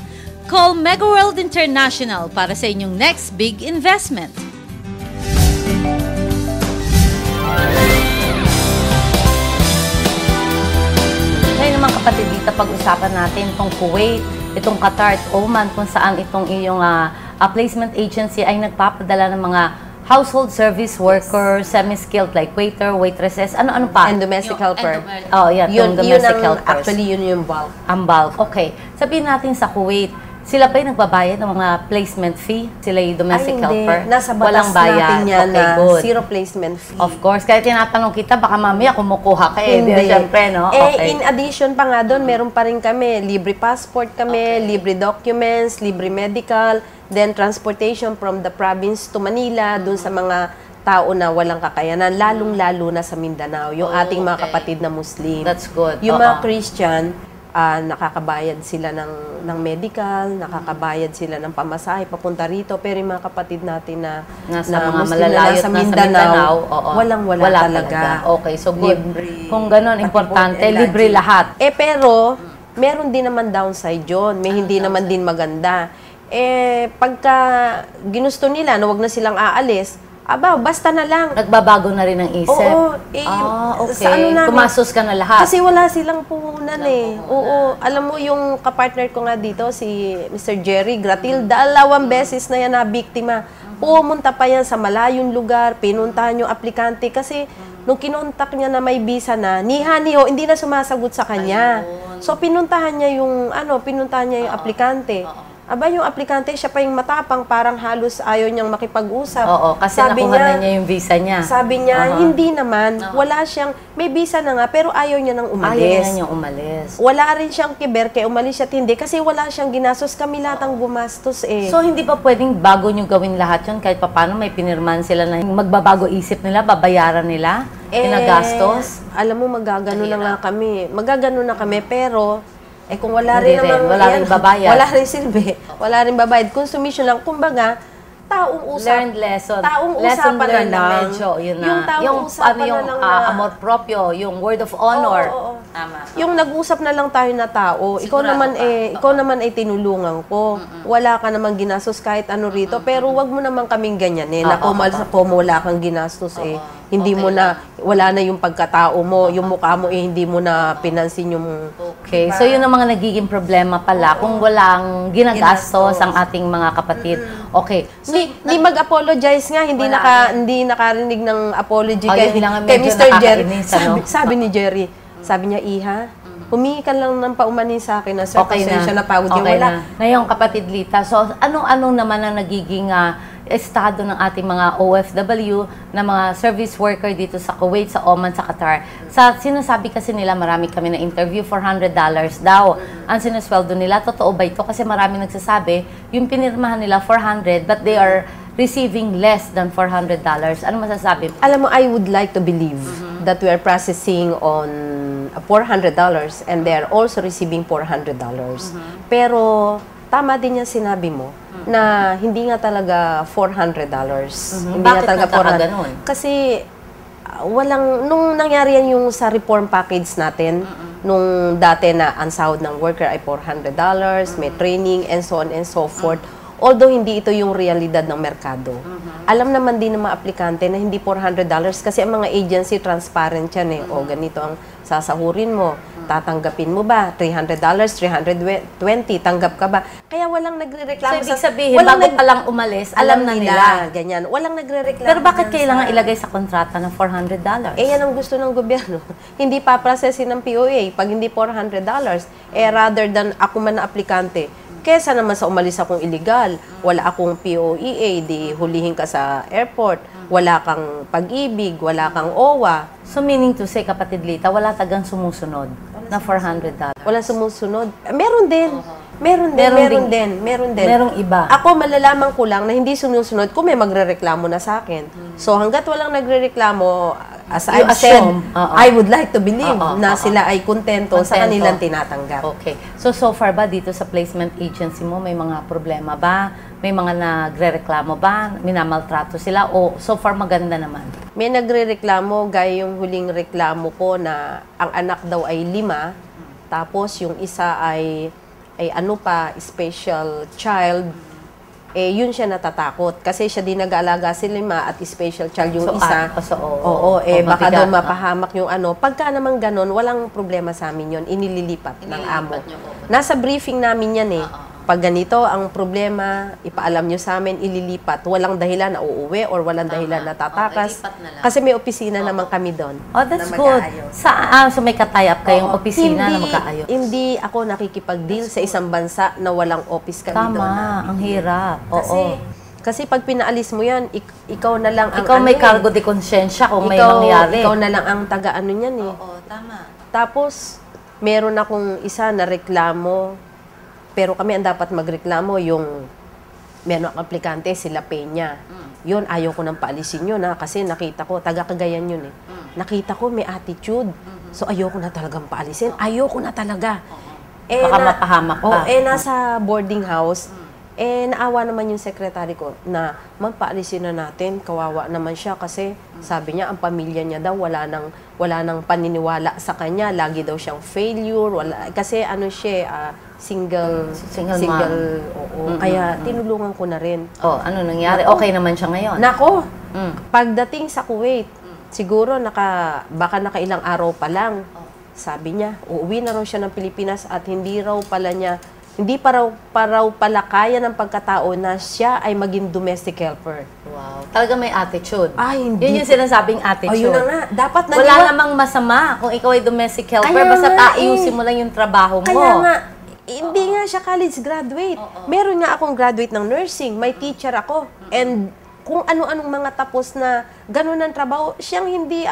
[SPEAKER 2] Call Megaworld International para sa inyong next big investment. Ngayon naman kapatid, dito pag-usapan natin itong Kuwait, itong Qatar at Oman kung saan itong iyong placement agency ay nagpapadala ng mga household service workers, semi-skilled like waiter, waitresses, ano-ano pa?
[SPEAKER 3] And domestic helper.
[SPEAKER 2] Oh, yeah,
[SPEAKER 3] Yun
[SPEAKER 2] domestic
[SPEAKER 3] ang,
[SPEAKER 2] helpers.
[SPEAKER 3] actually, yun yung bulk.
[SPEAKER 2] Ang bulk. Okay. Sabihin natin sa Kuwait, sila ba yung nagbabayad ng mga placement fee? Sila yung domestic helper?
[SPEAKER 3] Nasa batas
[SPEAKER 2] Walang bayad.
[SPEAKER 3] natin yan
[SPEAKER 2] Okay,
[SPEAKER 3] na
[SPEAKER 2] good.
[SPEAKER 3] zero placement fee.
[SPEAKER 2] Of course. Kaya tinatanong kita, baka mamaya kumukuha ka eh.
[SPEAKER 3] Hindi.
[SPEAKER 2] Siyempre, no? Okay.
[SPEAKER 3] In addition pa nga doon, meron pa rin kami, libre passport kami, libre documents, libre medical, then transportation from the province to Manila, doon sa mga tao na walang kakayanan, lalong-lalo na sa Mindanao, yung ating mga kapatid na Muslim.
[SPEAKER 2] That's good.
[SPEAKER 3] Yung mga Christian, nakakabayad sila ng medical, nakakabayad sila ng pamasahe papunta rito, pero yung mga kapatid natin na
[SPEAKER 2] nasa mga
[SPEAKER 3] Muslim
[SPEAKER 2] malalayot
[SPEAKER 3] nasa
[SPEAKER 2] na Mindanao,
[SPEAKER 3] walang-wala talaga.
[SPEAKER 2] Okay, so good.
[SPEAKER 3] Libre.
[SPEAKER 2] Kung gano'n, importante,
[SPEAKER 3] Pati food and
[SPEAKER 2] libre
[SPEAKER 3] lodging.
[SPEAKER 2] lahat.
[SPEAKER 3] Pero, meron din naman downside yun. May hindi naman din maganda. Pagka ginusto nila na wag na silang aalis, basta na lang.
[SPEAKER 2] Nagbabago na rin ang isip.
[SPEAKER 3] Oo.
[SPEAKER 2] Okay.
[SPEAKER 3] Sa ano namin,
[SPEAKER 2] Kumasos ka na lahat.
[SPEAKER 3] kasi wala silang puhunan Oo. Alam mo, yung kapartner ko nga dito, si Mr. Jerry Gratil, 2 beses na yan na biktima. Pumunta pa yan sa malayong lugar, pinuntahan yung aplikante kasi nung kinontak niya na may visa na, niho, hindi na sumasagot sa kanya. So pinuntahan niya yung aplikante. Yung aplikante, siya pa yung matapang, parang halos ayaw niyang makipag-usap.
[SPEAKER 2] Oo, kasi nakuha na niya yung visa niya.
[SPEAKER 3] Sabi niya, hindi naman, wala siyang, may visa na nga, pero ayaw niya nang umalis.
[SPEAKER 2] Ayaw na niyang umalis.
[SPEAKER 3] Wala rin siyang kiber, kaya umalis siya hindi, kasi wala siyang ginastos, kami lahat ang gumastos
[SPEAKER 2] So, hindi pa pwedeng bago niyo gawin lahat yun, kahit paano may pinirman sila na magbabago isip nila, babayaran nila, pinagastos?
[SPEAKER 3] Alam mo, magagano na kami, pero, kung wala rin
[SPEAKER 2] Hindi
[SPEAKER 3] namang,
[SPEAKER 2] rin, wala rin babayad.
[SPEAKER 3] Wala rin silbi. Wala rin babayad. Consumption lang. Kumbaga, taong
[SPEAKER 2] Learned lesson.
[SPEAKER 3] Taong
[SPEAKER 2] lesson
[SPEAKER 3] usapan
[SPEAKER 2] learned
[SPEAKER 3] na lang.
[SPEAKER 2] Medyo, yun na.
[SPEAKER 3] Yung taong usapan na lang na.
[SPEAKER 2] Amor proprio, yung word of honor.
[SPEAKER 3] Oo.
[SPEAKER 2] Tama.
[SPEAKER 3] Yung nag-usap na lang tayo na tao, ikaw naman ay tinulungan ko. Wala ka namang ginastos kahit ano rito, pero wag mo naman kaming ganyanin. Na kung wala kang ginastos hindi mo na, wala na yung pagkatao mo, yung mukha mo hindi mo na pinansin yung...
[SPEAKER 2] Okay, so yun ang mga nagiging problema pala kung walang ginagastos ang ating mga kapatid. Okay. So,
[SPEAKER 3] Hindi mag-apologize nga, hindi nakarinig ng apology
[SPEAKER 2] yun lang ang
[SPEAKER 3] kay
[SPEAKER 2] medyo
[SPEAKER 3] Mr. Jerry.
[SPEAKER 2] nakakainis, ano?
[SPEAKER 3] Sabi ni Jerry, sabi niya, Iha, humingi ka lang ng paumanin sa akin na sir,
[SPEAKER 2] okay
[SPEAKER 3] pasensya na pagod yung
[SPEAKER 2] okay
[SPEAKER 3] wala.
[SPEAKER 2] na. Ngayong kapatid Lita, so anong naman ang nagiging estado ng ating mga OFW na mga service worker dito sa Kuwait, sa Oman, sa Qatar? Sinasabi kasi nila, marami kami na interview, $400 daw. Ang sinusweldo nila, totoo ba ito? Kasi marami nagsasabi, yung pinirmahan nila 400 but they are receiving less than $400. Ano masasabi?
[SPEAKER 3] Alam mo, I would like to believe that we are processing on $400 and they are also receiving $400. Pero tama din yung sinabi mo na hindi nga talaga $400. Hindi
[SPEAKER 2] Bakit
[SPEAKER 3] nga talaga
[SPEAKER 2] nagkakaganon?
[SPEAKER 3] Kasi nung nangyari yan yung sa reform package natin, nung dati na ang sahod ng worker ay $400, may training and so on and so forth. Although hindi ito yung realidad ng merkado. Alam naman din ng mga aplikante na hindi $400 kasi ang mga agency transparent yan O ganito ang sasahurin mo. Tatanggapin mo ba? $300, $320, tanggap ka ba? Kaya walang nagrereklamo.
[SPEAKER 2] So, ibig sabihin, bago pa lang umalis, alam na nila.
[SPEAKER 3] Ganyan. Walang nagrereklamo.
[SPEAKER 2] Pero bakit kailangan ilagay sa kontrata ng $400?
[SPEAKER 3] Yan ang gusto ng gobyerno. Hindi pa processin ng POA pag hindi $400. Rather than ako man na aplikante, kesa naman sa umalis akong illegal, wala akong POEA, di hulihin ka sa airport, wala kang pag-ibig, wala kang OWA.
[SPEAKER 2] So meaning to say, kapatid Lita, wala tagang sumusunod na $400?
[SPEAKER 3] Wala sumusunod. Meron din. Meron din.
[SPEAKER 2] Merong iba.
[SPEAKER 3] Ako, malalaman ko lang na hindi sumusunod kung may magrereklamo na sa akin. So, hanggat walang nagrereklamo, as I've said, I would like to believe na sila ay kontento sa kanilang tinatanggap.
[SPEAKER 2] Okay. So far ba dito sa placement agency mo, may mga problema ba? May mga nagrereklamo ba? Minamaltrato sila? O so far maganda naman?
[SPEAKER 3] May nagrereklamo, gaya yung huling reklamo ko na ang anak daw ay 5, tapos yung isa ay special child, yun siya natatakot. Kasi siya din nag-aalaga si 5 at special child yung isa. Baka daw mapahamak yung Pagka naman ganun, walang problema sa amin yun. Inililipat ng amo. Nasa briefing namin yan Pag ganito ang problema, ipaalam nyo sa amin, ililipat. Walang dahilan na uuwi or walang dahilan na tatakas. Kasi may opisina naman kami doon.
[SPEAKER 2] Oh, that's good. So may katayap kayong opisina na mag-aayos?
[SPEAKER 3] Hindi ako nakikipag-deal sa isang bansa na walang office kami doon.
[SPEAKER 2] Tama, ang hirap.
[SPEAKER 3] Kasi pag pinaalis mo yan, ikaw na lang ang
[SPEAKER 2] ikaw may cargo de konsyensya kung may nangyari.
[SPEAKER 3] Ikaw na lang ang taga-ano niyan
[SPEAKER 2] tama.
[SPEAKER 3] Tapos, meron akong isa na reklamo. Pero kami ang dapat magreklamo yung meron akong aplikante, sila Peña. yun, ayaw ko nang paalisin yun, kasi nakita ko, taga Cagayan yun eh. Nakita ko may attitude. So, ayaw ko na talagang paalisin. Ayaw ko na talaga.
[SPEAKER 2] Baka mapahamak ka.
[SPEAKER 3] Nasa boarding house, naawa naman yung secretary ko na, ma'am, paalisin na natin. Kawawa naman siya kasi sabi niya, ang pamilya niya daw, wala nang paniniwala sa kanya. Lagi daw siyang failure. Kasi ano siya, single oo. Kaya tinulungan ko na rin.
[SPEAKER 2] Ano nangyari? Okay naman siya ngayon?
[SPEAKER 3] Nako, pagdating sa Kuwait, siguro baka nakailang araw pa lang, sabi niya, uuwi na raw siya ng Pilipinas at hindi pa raw pala kaya ng pagkatao na siya ay maging domestic helper.
[SPEAKER 2] Wow. Talaga may attitude.
[SPEAKER 3] Hindi.
[SPEAKER 2] Yun yung sinasabing attitude.
[SPEAKER 3] Yun na nga. Dapat
[SPEAKER 2] wala namang masama kung ikaw ay domestic helper, basta ayusin mo lang yung trabaho mo.
[SPEAKER 3] Kaya nga, hindi nga siya college graduate. Meron nga akong graduate ng nursing. May teacher ako. And kung ano-anong mga tapos na ganun ang trabaho, siyang hindi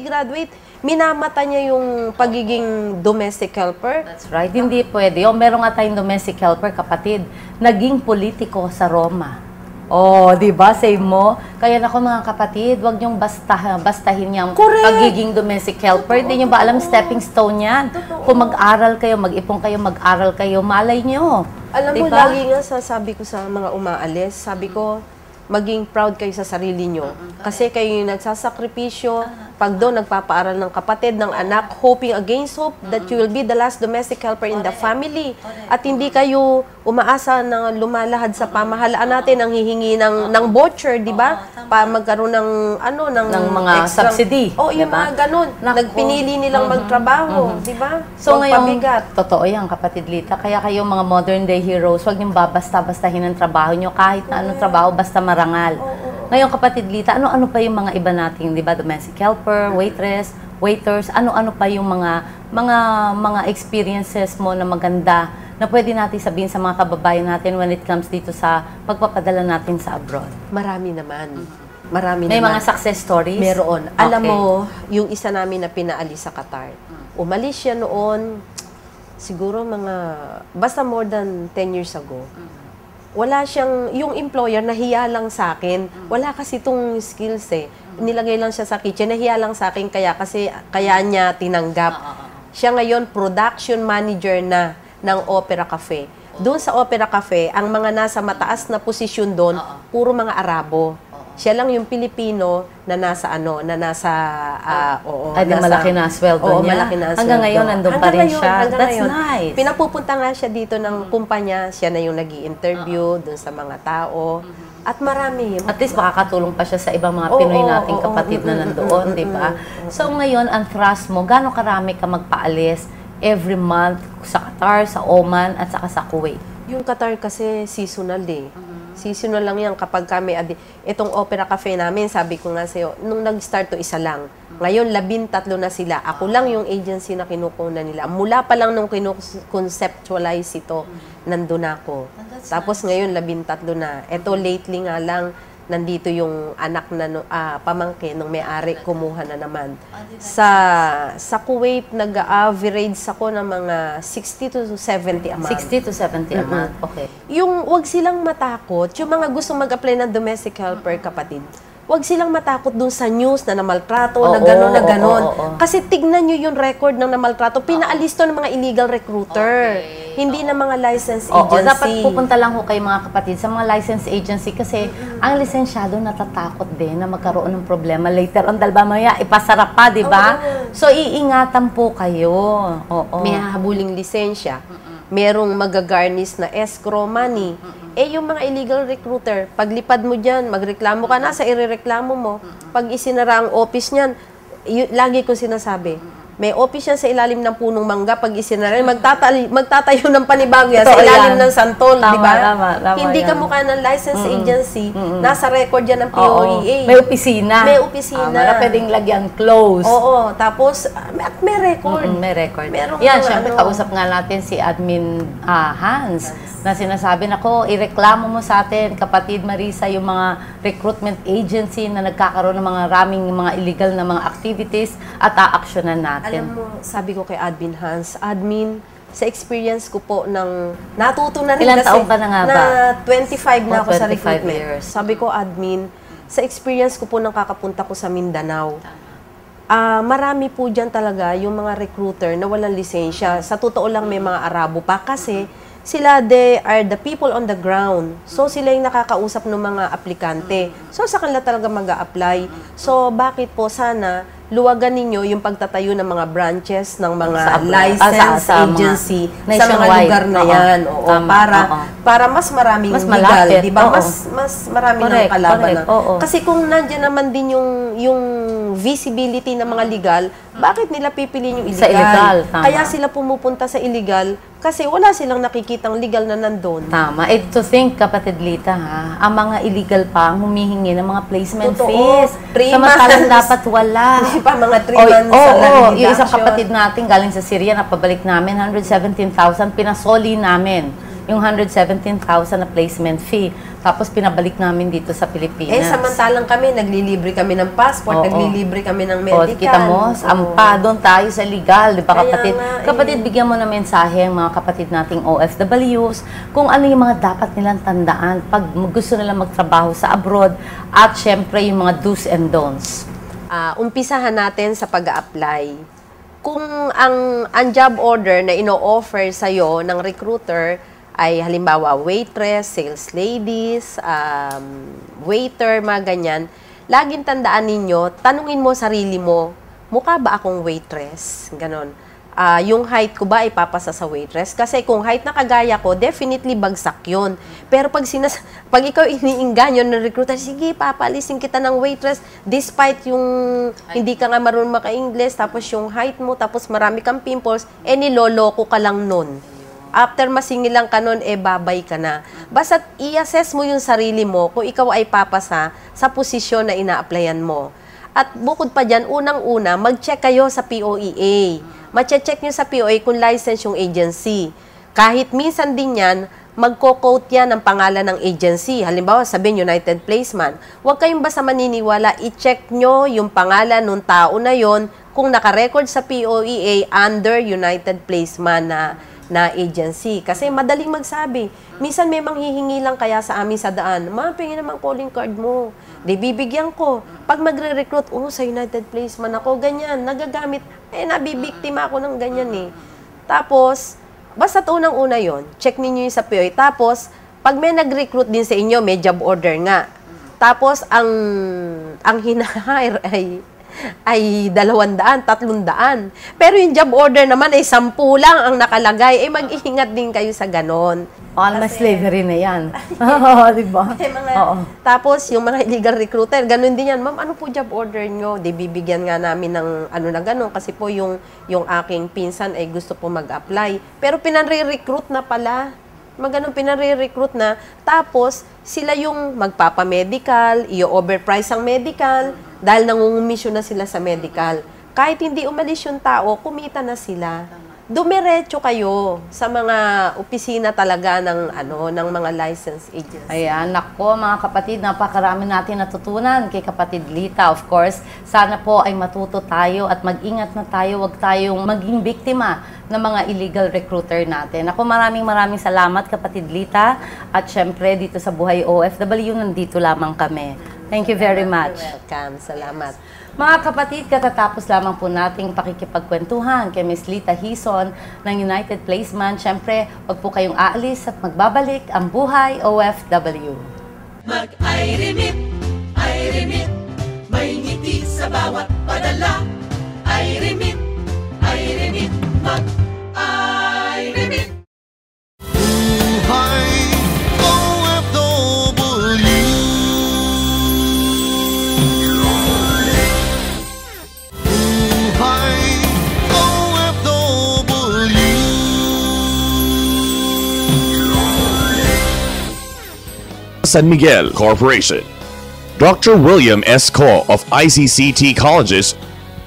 [SPEAKER 3] graduate. Minamata niya yung pagiging domestic helper.
[SPEAKER 2] That's right. Hindi pwede. Meron nga tayong domestic helper, kapatid. Naging politiko sa Roma. Di ba? Save mo. Kaya nako mga kapatid, wag niyong bastahin yung pagiging domestic helper. Hindi niyo ba alam stepping stone yan? Kung mag-aral kayo, mag-ipon kayo, mag-aral kayo, malay niyo.
[SPEAKER 3] Alam mo, lagi nga sabi ko sa mga umaalis, sabi ko, maging proud kayo sa sarili nyo. Kasi kayo yung nagsasakripisyo, pag doon nagpapaaral ng kapatid, ng anak, hoping against hope that you will be the last domestic helper in the family. At hindi kayo umaasa na lumalahad sa pamahalaan natin ang hihingi ng voucher, di ba? Para magkaroon ng
[SPEAKER 2] mga subsidy.
[SPEAKER 3] Yung mga ganun. Nagpinili nilang magtrabaho, di ba?
[SPEAKER 2] So ngayon, totoo yan, kapatid Lita. Kaya kayo mga modern day heroes, huwag niyong babasta-bastahin ang trabaho niyo. Kahit na anong trabaho, basta marangal. Ngayon, kapatid Lita, ano-ano pa yung mga iba nating, di ba? Domestic helper, waitress, waiters, ano-ano pa yung mga experiences mo na maganda na pwede natin sabihin sa mga kababayan natin when it comes dito sa pagpapadala natin sa abroad?
[SPEAKER 3] Marami naman.
[SPEAKER 2] May mga success stories?
[SPEAKER 3] Meron. Alam mo, yung isa namin na pinaalis sa Qatar, umalis siya noon, siguro basta more than 10 years ago. Wala siyang, yung employer nahiya lang sa akin. Wala kasi itong skills eh. Nilagay lang siya sa kitchen, nahiya lang sa akin kaya niya tinanggap. Siya ngayon production manager na ng Opera Cafe. Doon sa Opera Cafe, ang mga nasa mataas na posisyon doon, puro mga Arabo. Siya lang yung Pilipino na nasa
[SPEAKER 2] malaki na sweldo niya.
[SPEAKER 3] Malaki na sweldo.
[SPEAKER 2] Hanggang ngayon, nandun pa rin siya. That's nice.
[SPEAKER 3] Pinapupunta nga siya dito ng kumpanya. Siya na yung nag-i-interview dun sa mga tao. At marami.
[SPEAKER 2] At least makakatulong pa siya sa ibang mga Pinoy nating kapatid na nandoon, di ba? So ngayon, ang trust mo, gaano karami ka magpaalis every month sa Qatar, sa Oman, at saka sa Kuwait?
[SPEAKER 3] Yung Qatar kasi seasonal eh. Seasonal lang yan kapag kami, itong Opera Cafe namin, sabi ko nga sa'yo, nung nag-start to isa lang. Ngayon, 13 na sila. Ako lang yung agency na kinukunan nila. Mula pa lang nung conceptualize ito, nandun ako. Tapos ngayon, 13 na. Ito, lately nga lang, nandito yung anak na pamangkin nung may-ari, kumuha na naman. Sa Kuwait, nag-average ako ng mga 60 to 70 a month.
[SPEAKER 2] 60 to 70 a month, okay.
[SPEAKER 3] Yung wag silang matakot, yung mga gusto mag-apply ng domestic helper, kapatid, wag silang matakot dun sa news na namaltrato, na gano'n, na gano'n. Kasi tignan nyo yung record ng namaltrato. Pinaalis to ng mga illegal recruiter. Hindi na mga licensed agency.
[SPEAKER 2] Dapat pupunta lang ho kayo mga kapatid sa mga licensed agency kasi ang lisensyado natatakot din na magkaroon ng problema later on. Dahil ba maya, ipasarap pa, di ba? So, iingatan po kayo.
[SPEAKER 3] May hahabuling lisensya. Merong magagarnis na escrow money. Yung mga illegal recruiter, paglipad mo dyan, magreklamo ka na sa irereklamo mo. Pag isinara ang office niyan, lagi ko sinasabi, may office yan sa ilalim ng punong mangga. Pag isinara, magtatayo ng panibago yan sa ilalim ng santol, di ba? Hindi ka mukha ng license agency, nasa record yan ng POEA.
[SPEAKER 2] May opisina.
[SPEAKER 3] May opisina.
[SPEAKER 2] Wala pwedeng lagyan close.
[SPEAKER 3] Tapos, may record.
[SPEAKER 2] May record.
[SPEAKER 3] Merong
[SPEAKER 2] yan, syempre, kausap nga natin si Admin Hans, na sinasabi na ireklamo mo sa atin, kapatid Marisa, yung mga recruitment agency na nagkakaroon ng mga raming mga illegal na mga activities at aaksyonan natin.
[SPEAKER 3] Alam mo, sabi ko kay Admin Hans, Admin, sa experience ko po ng natuto na rin
[SPEAKER 2] Ilang
[SPEAKER 3] kasi
[SPEAKER 2] taon ka na nga ba?
[SPEAKER 3] na 25 na ako sa
[SPEAKER 2] 25
[SPEAKER 3] recruitment.
[SPEAKER 2] years.
[SPEAKER 3] Sabi ko, admin, sa experience ko po nang kakapunta ko sa Mindanao, marami po dyan talaga yung mga recruiter na walang lisensya. Sa totoo lang may mga Arabo pa kasi sila, they are the people on the ground. So, sila yung nakakausap ng mga aplikante. So, sa kanila talaga mag-a-apply. So, bakit po sana luwagan ninyo yung pagtatayo ng mga branches ng mga license agency sa mga lugar na yan. Oo, para mas maraming
[SPEAKER 2] mas
[SPEAKER 3] legal,
[SPEAKER 2] malapit,
[SPEAKER 3] di ba? Mas marami ng kalaban. Kasi kung nandiyan naman din yung visibility ng mga legal, bakit nila pipiliin yung illegal?
[SPEAKER 2] Sa illegal, tama.
[SPEAKER 3] Kaya sila pumupunta sa illegal kasi wala silang nakikitang legal na nandun.
[SPEAKER 2] Tama. To think, kapatid Lita, ha, ang mga illegal pa ang humihingi ng mga placement
[SPEAKER 3] Totoo.
[SPEAKER 2] fees.
[SPEAKER 3] 3
[SPEAKER 2] Samantalang
[SPEAKER 3] months.
[SPEAKER 2] dapat wala.
[SPEAKER 3] Di ba, mga 3 months salary
[SPEAKER 2] yung isang
[SPEAKER 3] deduction.
[SPEAKER 2] kapatid natin galing sa Syria, napabalik namin, 117,000, pinasoli namin yung 117,000 na placement fee. Tapos pinabalik namin dito sa Pilipinas.
[SPEAKER 3] Samantalang kami, naglilibre kami ng passport, naglilibre kami ng medical.
[SPEAKER 2] Kita mo, ampa, doon tayo sa legal, di ba kapatid?
[SPEAKER 3] Kaya
[SPEAKER 2] Kapatid, bigyan mo na mensahe ang mga kapatid nating OFWs kung ano yung mga dapat nilang tandaan pag gusto nilang magtrabaho sa abroad at syempre yung mga do's and don'ts.
[SPEAKER 3] Umpisahan natin sa pag-a-apply. Kung ang job order na ino-offer sa'yo ng recruiter ay halimbawa waitress, sales ladies, waiter, mga ganyan, laging tandaan ninyo, tanungin mo sarili mo, mukha ba akong waitress? Ganon. Yung height ko ba ay papasa sa waitress? Kasi kung height na kagaya ko, definitely bagsak yun. Pero pag ikaw iniinganyo ng recruiter, sige, papalisin kita ng waitress, despite yung hindi ka nga marunong maka-English, tapos yung height mo, tapos marami kang pimples, niloloko ka lang nun. After masingilang ka nun, babay ka na. Basta i-assess mo yung sarili mo kung ikaw ay papasa sa posisyon na ina-applyan mo. At bukod pa dyan, unang-una, mag-check kayo sa POEA. Mache-check nyo sa POEA kung license yung agency. Kahit minsan din yan, magko-quote yan ng pangalan ng agency. Halimbawa, sabihin United Placement. Huwag kayong basta maniniwala, i-check nyo yung pangalan ng tao na yon kung naka-record sa POEA under United Placement na agency. Kasi madaling magsabi. Minsan may manghihingi lang kaya sa amin sa daan, ma, pingin naman calling card mo. Di bibigyan ko. Pag magre-recruit, sa United Placement ako, ganyan, nagagamit. Nabibiktima ako ng ganyan eh. Tapos, basta unang-una yon, check ninyo yung sa POEA. Tapos, pag may nag-recruit din sa inyo, may job order nga. Tapos, ang hina-hire ay 200, 300. Pero yung job order naman ay 10 lang ang nakalagay. Mag-iingat din kayo sa ganon.
[SPEAKER 2] Almost slavery na yan. Diba?
[SPEAKER 3] Tapos, yung mga illegal recruiter, ganon din yan. Ma'am, ano po job order nyo? Di bibigyan nga namin ng ano na ganon. Kasi po yung aking pinsan ay gusto po mag-apply. Pero pinare-recruit na pala. Ganun, pinare-recruit na. Tapos, sila yung magpapamedical, i-overprice ang medical, dahil nangungumisyon na sila sa medical. Kahit hindi umalis yung tao, kumita na sila. Dumiretso kayo sa mga opisina talaga ng mga license agency.
[SPEAKER 2] Ayan, nako mga kapatid, napakarami natin natutunan kay kapatid Lita. Of course, sana po ay matuto tayo at mag-ingat na tayo, wag tayong maging biktima ng mga illegal recruiter natin. Ako maraming salamat kapatid Lita at syempre dito sa Buhay OFW, nandito lamang kami. Thank you very much.
[SPEAKER 3] Welcome. Salamat.
[SPEAKER 2] Mga kapatid, katatapos lamang po nating pakikipagkwentuhan kay Ms. Lita Hison ng United Placement. Siyempre, wag po kayong aalis at magbabalik ang Buhay OFW.
[SPEAKER 4] Mag-I-remit, may ngiti sa bawat padala. I-remit, mag-I-remit.
[SPEAKER 6] Buhay OFW. Buhay OFW.
[SPEAKER 1] San Miguel Corporation. Dr. William S. Ko of ICCT Colleges,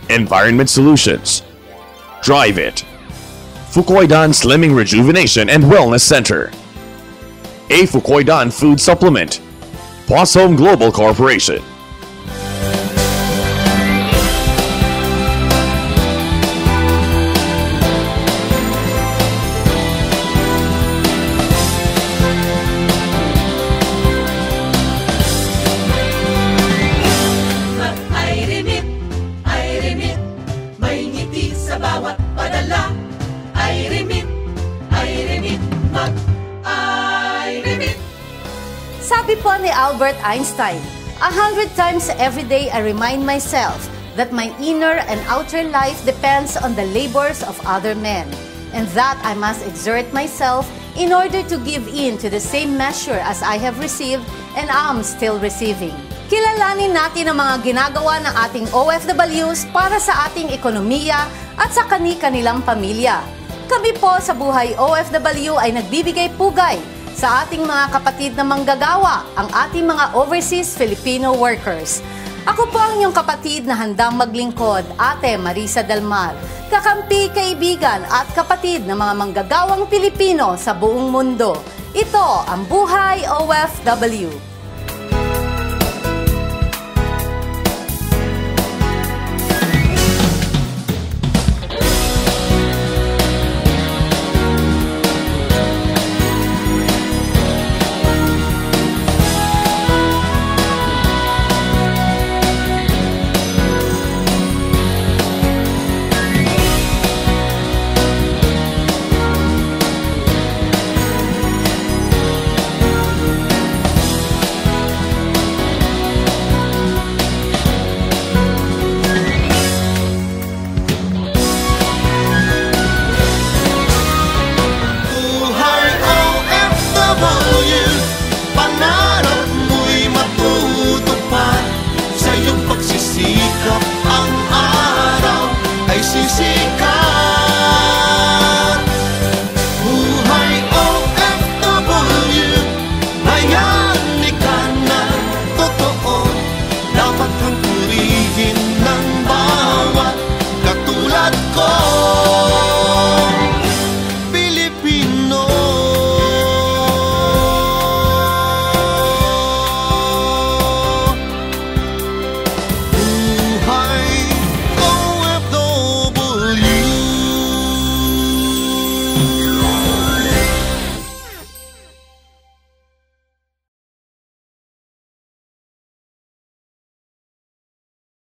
[SPEAKER 1] Environment Solutions. Drive It. Fukoidan Slimming Rejuvenation and Wellness Center. A Fukoidan Food Supplement. Poisson Global Corporation.
[SPEAKER 2] Sabi po ni Albert Einstein, 100 times every day I remind myself that my inner and outer life depends on the labors of other men, and that I must exert myself in order to give in to the same measure as I have received and am still receiving. Kilalanin natin ang mga ginagawa ng ating OFWs para sa ating ekonomiya at sa kani-kanilang pamilya. Kami po sa Buhay OFW ay nagbibigay pugay sa ating mga kapatid na manggagawa, ang ating mga overseas Filipino workers. Ako po ang inyong kapatid na handang maglingkod, Ate Marisa Dalmar, kakampi, kaibigan at kapatid ng mga manggagawang Pilipino sa buong mundo. Ito ang Buhay OFW.